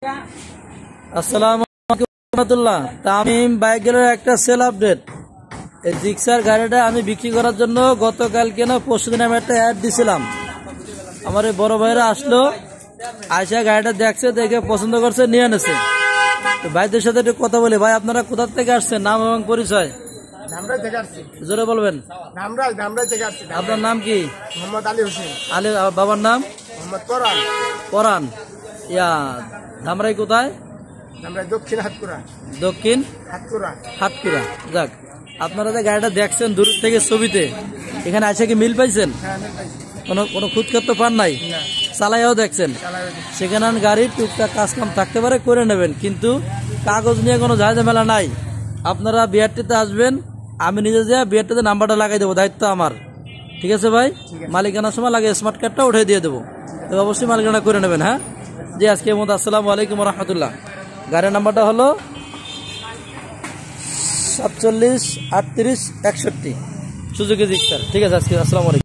আসসালামু আলাইকুম রাহমাতুল্লাহ। তামিম বাইকের একটা সেল আপডেট। এই জিক্সার গাড়িটা আমি বিক্রি করার জন্য গতকালকে না পরশুদিন আমি একটা অ্যাড দিছিলাম। আমার এই বড় ভাইরা আসলো, আয়সা গাড়িটা দেখছে, দেখে পছন্দ করছে, নিয়ে এনেছে। ভাইদের সাথে একটু কথা বলি। ভাই, আপনারা কোথা থেকে আসছেন, নাম এবং পরিচয় জোরে বলবেন। আপনার নাম কি? মোহাম্মদ আলী হোসেন। আলী। বাবার নাম? মোহাম্মদ পরান। পরান। ইয়া ধামরাই কোথায়? আমরা দক্ষিণ হাতকুড়া। দক্ষিণ হাতকুড়া। যাক, আপনারা যে গাড়িটা দেখছেন দূর থেকে ছবিতে, এখানে এসে কি মিল পাইছেন? কোনো খুঁতখাত তো পান নাই? চালাইয়াও দেখছেন? সেখানে গাড়ির টুকটাক কাজ কাম থাকতে পারে, করে নেবেন, কিন্তু কাগজ নিয়ে কোনো ঝামেলা নাই। আপনারা বিআরটিতে আসবেন, আমি নিজে যা বিআরটিতে নাম্বারটা লাগাই দেবো, দায়িত্ব আমার। ঠিক আছে ভাই? মালিকানার সময় লাগে স্মার্ট কার্ডটা উঠে দিয়ে দেবো, তো অবশ্যই মালিকানা করে নেবেন। হ্যাঁ জি, আজকের মতো আসসালামু আলাইকুম রহমতুল্লাহ। গাড়ির নাম্বারটা হলো 47 38 61, সুজুকি জিক্সার। ঠিক আছে, আজকে আসসালামু আলাইকুম।